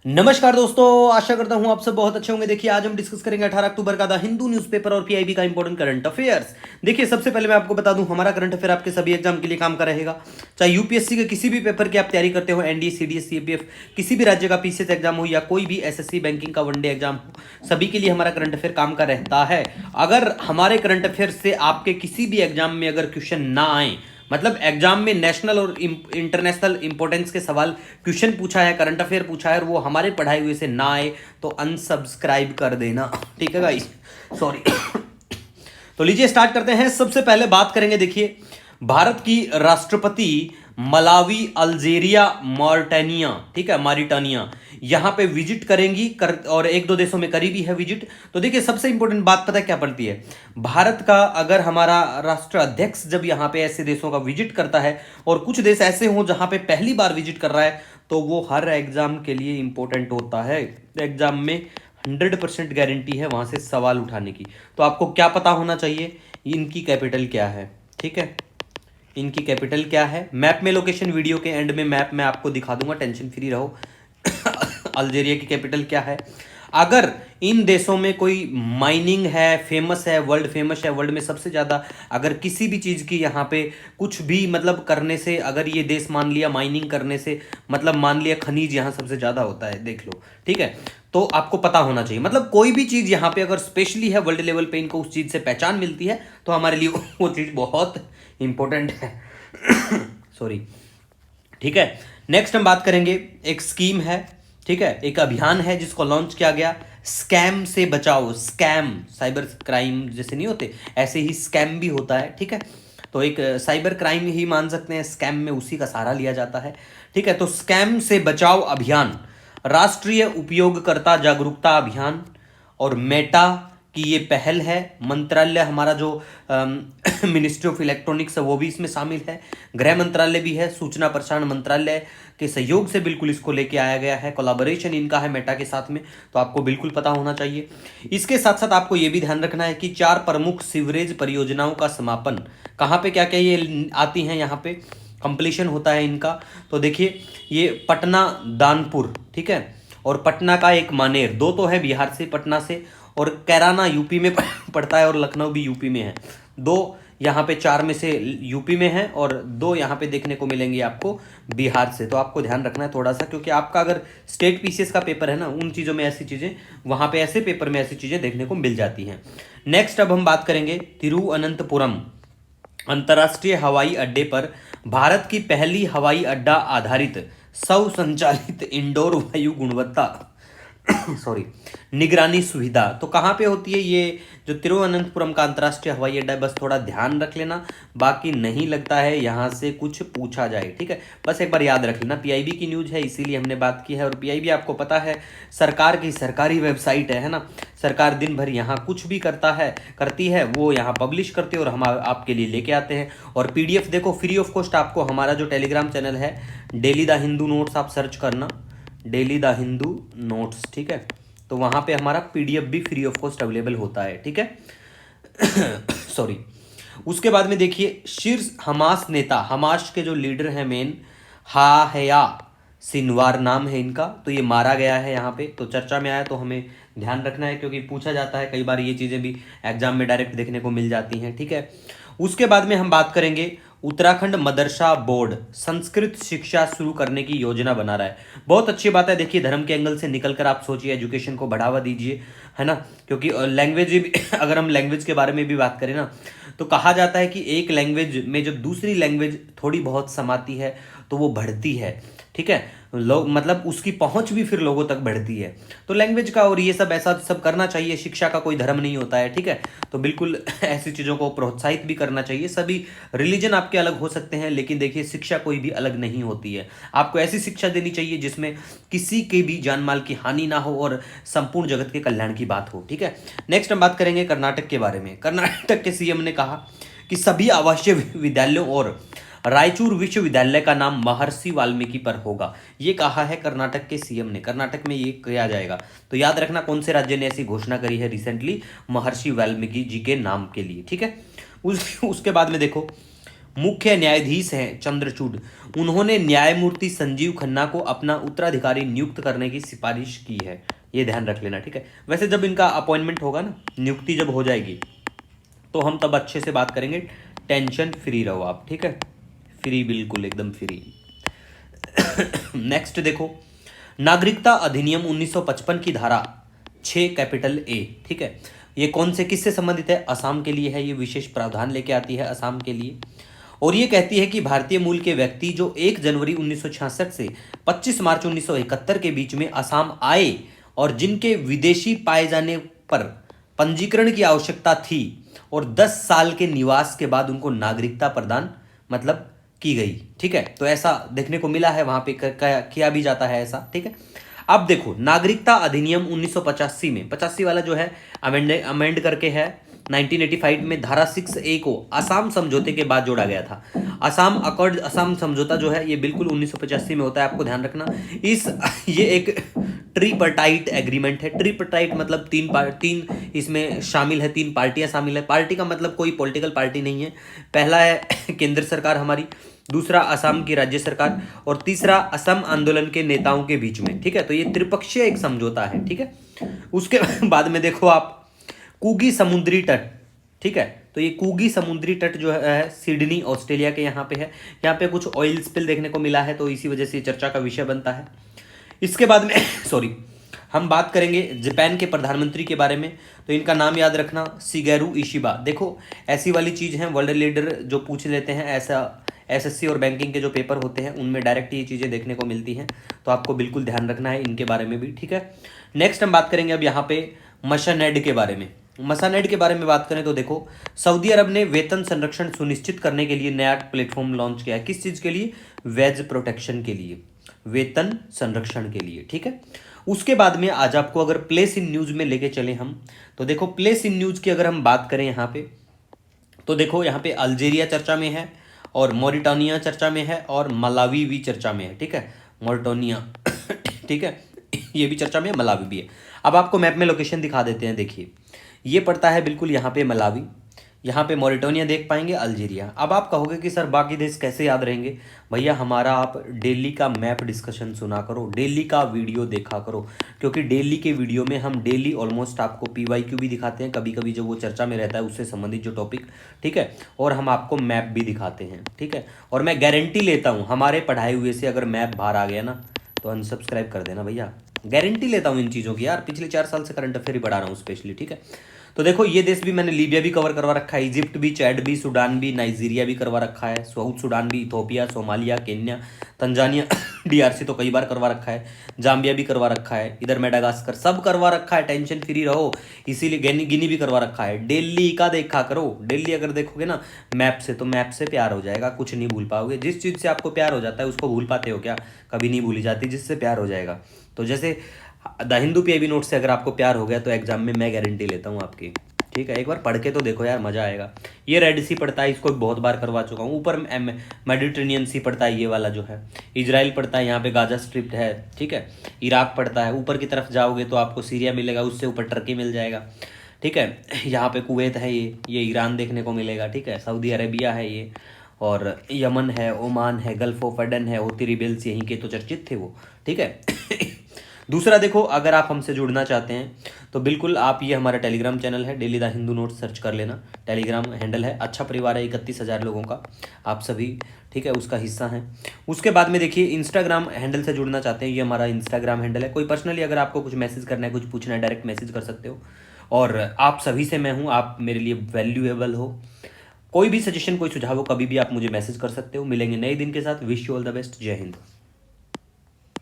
नमस्कार दोस्तों, आशा करता हूं आप सब बहुत अच्छे होंगे। देखिए, आज हम डिस्कस करेंगे 18 अक्टूबर का द हिंदू न्यूज़पेपर और पीआईबी का इंपॉर्टेंट करंट अफेयर्स। देखिए, सबसे पहले मैं आपको बता दूं, हमारा करंट अफेयर आपके सभी एग्जाम के लिए काम का रहेगा। चाहे यूपीएससी के किसी भी पेपर की आप तैयारी करते हो, एनडीए, सीडीएस, सीपीएफ, किसी भी राज्य का पीसीएस एग्जाम हो या कोई भी एसएससी बैंकिंग का वनडे एग्जाम हो, सभी के लिए हमारा करंट अफेयर काम का रहता है। अगर हमारे करंट अफेयर से आपके किसी भी एग्जाम में अगर क्वेश्चन ना आए, मतलब एग्जाम में नेशनल और इंटरनेशनल इंपॉर्टेंस के सवाल क्वेश्चन पूछा है, करंट अफेयर पूछा है और वो हमारे पढ़ाई हुए से ना आए, तो अनसब्सक्राइब कर देना, ठीक है गाइस। सॉरी। तो लीजिए स्टार्ट करते हैं। सबसे पहले बात करेंगे, देखिए, भारत की राष्ट्रपति मलावी, अल्जीरिया, मॉरिटानिया, ठीक है, मॉरिटानिया, यहां पे विजिट करेंगी और एक दो देशों में करी भी है विजिट। तो देखिए, सबसे इंपॉर्टेंट बात पता है क्या पड़ती है? भारत का अगर हमारा राष्ट्र अध्यक्ष जब यहां पे ऐसे देशों का विजिट करता है और कुछ देश ऐसे हों जहां पे पहली बार विजिट कर रहा है, तो वो हर एग्जाम के लिए इंपॉर्टेंट होता है। एग्जाम में 100% गारंटी है वहां से सवाल उठाने की। तो आपको क्या पता होना चाहिए? इनकी कैपिटल क्या है, ठीक है, इनकी कैपिटल क्या है। मैप में लोकेशन, वीडियो के एंड में मैप मैं आपको दिखा दूंगा, टेंशन फ्री रहो। अल्जीरिया की कैपिटल क्या है? अगर इन देशों में कोई माइनिंग है, फेमस है, वर्ल्ड फेमस है, वर्ल्ड में सबसे ज्यादा, अगर किसी भी चीज की यहाँ पे कुछ भी मतलब करने से, अगर ये देश मान लिया माइनिंग करने से, मतलब मान लिया खनिज यहाँ सबसे ज्यादा होता है, देख लो, ठीक है, तो आपको पता होना चाहिए। मतलब कोई भी चीज यहाँ पे अगर स्पेशली है, वर्ल्ड लेवल पे इनको उस चीज से पहचान मिलती है, तो हमारे लिए वो चीज बहुत इंपॉर्टेंट है। सॉरी, ठीक है। नेक्स्ट हम बात करेंगे, एक स्कीम है, ठीक है, एक अभियान है जिसको लॉन्च किया गया, स्कैम से बचाओ। स्कैम साइबर क्राइम जैसे नहीं होते, ऐसे ही स्कैम भी होता है, ठीक है। तो एक साइबर क्राइम ही मान सकते हैं, स्कैम में उसी का सहारा लिया जाता है, ठीक है। तो स्कैम से बचाओ अभियान, राष्ट्रीय उपयोगकर्ता जागरूकता अभियान और मेटा की ये पहल है। मंत्रालय हमारा जो मिनिस्ट्री ऑफ इलेक्ट्रॉनिक्स है वो भी इसमें शामिल है, गृह मंत्रालय भी है, सूचना प्रसारण मंत्रालय के सहयोग से बिल्कुल इसको लेके आया गया है, कोलैबोरेशन इनका है मेटा के साथ में, तो आपको बिल्कुल पता होना चाहिए। इसके साथ साथ आपको ये भी ध्यान रखना है कि 4 प्रमुख सीवरेज परियोजनाओं का समापन कहाँ पे, क्या क्या ये आती हैं, यहाँ पे कंप्लीशन होता है इनका। तो देखिए, ये पटना दानपुर, ठीक है, और पटना का एक मानेर, दो तो है बिहार से, पटना से, और कैराना यूपी में पड़ता है और लखनऊ भी यूपी में है। दो यहाँ पे 4 में से यूपी में है और 2 यहाँ पे देखने को मिलेंगे आपको बिहार से। तो आपको ध्यान रखना है थोड़ा सा, क्योंकि आपका अगर स्टेट पीसीएस का पेपर है ना, उन चीज़ों में ऐसी चीज़ें, वहाँ पे ऐसे पेपर में ऐसी चीज़ें देखने को मिल जाती हैं। नेक्स्ट अब हम बात करेंगे, तिरुवनंतपुरम अंतर्राष्ट्रीय हवाई अड्डे पर भारत की पहली हवाई अड्डा आधारित सौ संचालित इंडोर वायु गुणवत्ता सॉरी निगरानी सुविधा, तो कहाँ पे होती है ये? जो तिरुवनंतपुरम का अंतर्राष्ट्रीय हवाई अड्डा है, बस थोड़ा ध्यान रख लेना, बाकी नहीं लगता है यहाँ से कुछ पूछा जाए, ठीक है, बस एक बार याद रख लेना। पीआईबी की न्यूज है इसीलिए हमने बात की है, और पीआईबी आपको पता है सरकार की सरकारी वेबसाइट है ना। सरकार दिन भर यहाँ कुछ भी करती है, वो यहाँ पब्लिश करते हैं और हम आपके लिए लेके आते हैं। और पीडीएफ देखो, फ्री ऑफ कॉस्ट आपको हमारा जो टेलीग्राम चैनल है, डेली द हिंदू नोट्स, आप सर्च करना, डेली द हिंदू नोट्स, ठीक है, तो वहां पे हमारा पीडीएफ भी फ्री ऑफ कॉस्ट अवेलेबल होता है, ठीक है। सॉरी। उसके बाद में देखिए, शीर्ष हमास नेता, हमास के जो लीडर हैं मेन, हाहया सिनवार नाम है इनका, तो ये मारा गया है यहाँ पे, तो चर्चा में आया, तो हमें ध्यान रखना है क्योंकि पूछा जाता है कई बार, ये चीज़ें भी एग्जाम में डायरेक्ट देखने को मिल जाती हैं, ठीक है। उसके बाद में हम बात करेंगे, उत्तराखंड मदरसा बोर्ड संस्कृत शिक्षा शुरू करने की योजना बना रहा है। बहुत अच्छी बात है। देखिए, धर्म के एंगल से निकलकर आप सोचिए, एजुकेशन को बढ़ावा दीजिए, है ना, क्योंकि लैंग्वेज अगर हम लैंग्वेज के बारे में भी बात करें ना, तो कहा जाता है कि एक लैंग्वेज में जब दूसरी लैंग्वेज थोड़ी बहुत समाती है तो वो बढ़ती है, ठीक है, लोग मतलब उसकी पहुंच भी फिर लोगों तक बढ़ती है। तो लैंग्वेज का और ये सब ऐसा सब करना चाहिए, शिक्षा का कोई धर्म नहीं होता है, ठीक है, तो बिल्कुल ऐसी चीज़ों को प्रोत्साहित भी करना चाहिए। सभी रिलीजन आपके अलग हो सकते हैं, लेकिन देखिए, शिक्षा कोई भी अलग नहीं होती है। आपको ऐसी शिक्षा देनी चाहिए जिसमें किसी के भी जान माल की हानि ना हो और संपूर्ण जगत के कल्याण की बात हो, ठीक है। नेक्स्ट हम बात करेंगे कर्नाटक के बारे में। कर्नाटक के सीएम ने कहा कि सभी आवासीय विद्यालयों और रायचूर विश्वविद्यालय का नाम महर्षि वाल्मीकि पर होगा, ये कहा है कर्नाटक के सीएम ने। कर्नाटक में ये किया जाएगा, तो याद रखना कौन से राज्य ने ऐसी घोषणा करी है रिसेंटली, महर्षि वाल्मीकि जी के नाम के लिए, ठीक है। उसके बाद में देखो, मुख्य न्यायाधीश हैं चंद्रचूड़, उन्होंने न्यायमूर्ति संजीव खन्ना को अपना उत्तराधिकारी नियुक्त करने की सिफारिश की है। ये ध्यान रख लेना, ठीक है। वैसे जब इनका अपॉइंटमेंट होगा ना, नियुक्ति जब हो जाएगी, तो हम तब अच्छे से बात करेंगे। टेंशन फ्री रहो आप, ठीक है, फ्री, बिल्कुल एकदम फ्री। नेक्स्ट देखो, नागरिकता अधिनियम 1955 की धारा 6 कैपिटल ए, ठीक है, ये कौन से किससे संबंधित है? असम के लिए है। ये विशेष प्रावधान लेके आती है असम के लिए, और ये कहती है कि भारतीय मूल के व्यक्ति जो 1 जनवरी 1966 से 25 मार्च 1971 के बीच में असम आए और जिनके विदेशी पाए जाने पर पंजीकरण की आवश्यकता थी और 10 साल के निवास के बाद उनको नागरिकता प्रदान मतलब की गई, ठीक है। तो ऐसा देखने को मिला है, वहां पे किया भी जाता है ऐसा, ठीक है। अब देखो, नागरिकता अधिनियम 1985 में, 85 वाला जो है अमेंड करके है 1985 में, धारा 6A को असम समझौते के बाद जोड़ा गया था। असम अकॉर्ड, असम समझौता जो है ये बिल्कुल 1985 में होता है, आपको ध्यान रखना। ये एक ट्रीपरटाइट एग्रीमेंट है। ट्रीपरटाइट मतलब तीन इसमें शामिल है, 3 पार्टियां शामिल है। पार्टी का मतलब कोई पॉलिटिकल पार्टी नहीं है। पहला है केंद्र सरकार हमारी, दूसरा असम की राज्य सरकार, और तीसरा असम आंदोलन के नेताओं के बीच में, ठीक है। तो ये त्रिपक्षीय एक समझौता है, ठीक है। उसके बाद में देखो आप, कुगी समुद्री तट, ठीक है। तो ये कुगी समुद्री तट जो है सिडनी ऑस्ट्रेलिया के यहाँ पे है। यहाँ पे कुछ ऑयल स्पिल देखने को मिला है, तो इसी वजह से चर्चा का विषय बनता है। इसके बाद में सॉरी, हम बात करेंगे जापान के प्रधानमंत्री के बारे में। तो इनका नाम याद रखना, शिगेरू इशिबा। देखो, ऐसी वाली चीज़ है, वर्ल्ड लीडर जो पूछ लेते हैं, ऐसा एसएससी और बैंकिंग के जो पेपर होते हैं उनमें डायरेक्ट ये चीज़ें देखने को मिलती हैं, तो आपको बिल्कुल ध्यान रखना है इनके बारे में भी, ठीक है। नेक्स्ट हम बात करेंगे अब यहाँ पे मशानेड के बारे में। मसानेड के बारे में बात करें तो देखो, सऊदी अरब ने वेतन संरक्षण सुनिश्चित करने के लिए नया प्लेटफॉर्म लॉन्च किया है। किस चीज़ के लिए? वेज प्रोटेक्शन के लिए, वेतन संरक्षण के लिए, ठीक है। उसके बाद में आज आपको अगर प्लेस इन न्यूज़ में लेके चले हम, तो देखो प्लेस इन न्यूज़ की अगर हम बात करें यहाँ पे, तो देखो यहाँ पे अल्जीरिया चर्चा में है, और मॉरिटानिया चर्चा में है, और मलावी भी चर्चा में है, ठीक है। मॉरिटानिया ठीक है, ये भी चर्चा में है, मलावी भी है। अब आपको मैप में लोकेशन दिखा देते हैं। देखिए, ये पड़ता है बिल्कुल यहाँ पे मलावी, यहाँ पे मॉरिटानिया देख पाएंगे, अल्जीरिया। अब आप कहोगे कि सर बाकी देश कैसे याद रहेंगे? भैया हमारा आप दिल्ली का मैप डिस्कशन सुना करो, दिल्ली का वीडियो देखा करो, क्योंकि दिल्ली के वीडियो में हम डेली ऑलमोस्ट आपको PYQ भी दिखाते हैं, कभी कभी जब वो चर्चा में रहता है उससे संबंधित जो टॉपिक, ठीक है, और हम आपको मैप भी दिखाते हैं, ठीक है। और मैं गारंटी लेता हूँ हमारे पढ़ाए हुए से अगर मैप बाहर आ गया ना, तो अनसब्सक्राइब कर देना भैया, गारंटी लेता हूँ इन चीज़ों की यार। पिछले 4 साल से करंट अफेयर ही पढ़ा रहा हूँ स्पेशली, ठीक है। तो देखो, ये देश भी मैंने, लीबिया भी कवर करवा रखा है, इजिप्ट भी, चैड भी, सूडान भी, नाइजीरिया भी करवा रखा है, साउथ सूडान भी, Ethiopia, Somalia, Kenya, Tanzania DRC तो कई बार करवा रखा है, जाम्बिया भी करवा रखा है, इधर मेडागास्कर, सब करवा रखा है, टेंशन फ्री रहो। इसीलिए गिनी भी करवा रखा है। दिल्ली का देखा करो, दिल्ली अगर देखोगे ना मैप से, तो मैप से प्यार हो जाएगा, कुछ नहीं भूल पाओगे। जिस चीज़ से आपको प्यार हो जाता है उसको भूल पाते हो क्या? कभी नहीं भूली जाती जिससे प्यार हो जाएगा। तो जैसे द हिंदू PIB नोट से अगर आपको प्यार हो गया, तो एग्जाम में मैं गारंटी लेता हूँ आपकी, ठीक है। एक बार पढ़ के तो देखो यार, मज़ा आएगा। ये रेड सी पड़ता है, इसको बहुत बार करवा चुका हूँ। ऊपर मेडिटेरेनियन सी पड़ता है, ये वाला जो है इजराइल पड़ता है, यहाँ पे गाजा स्ट्रिप है, ठीक है। इराक पड़ता है, ऊपर की तरफ जाओगे तो आपको सीरिया मिलेगा, उससे ऊपर टर्की मिल जाएगा, ठीक है। यहाँ पे कुवैत है, ये ईरान देखने को मिलेगा, ठीक है। सऊदी अरेबिया है ये, और यमन है, ओमान है, गल्फ ऑफ एडन है, होती रिबेल्स यहीं के तो चर्चित थे वो, ठीक है। दूसरा देखो, अगर आप हमसे जुड़ना चाहते हैं तो बिल्कुल आप, ये हमारा टेलीग्राम चैनल है, daily the Hindu note search कर लेना, टेलीग्राम हैंडल है। अच्छा परिवार है 31,000 लोगों का, आप सभी, ठीक है, उसका हिस्सा हैं। उसके बाद में देखिए, इंस्टाग्राम हैंडल से जुड़ना चाहते हैं, ये हमारा इंस्टाग्राम हैंडल है। कोई पर्सनली अगर आपको कुछ मैसेज करना है, कुछ पूछना है, डायरेक्ट मैसेज कर सकते हो। और आप सभी से मैं हूँ, आप मेरे लिए वैल्यूएबल हो। कोई भी सजेशन, कोई सुझाव हो, कभी भी आप मुझे मैसेज कर सकते हो। मिलेंगे नए दिन के साथ। Wish you all the best. जय हिंद।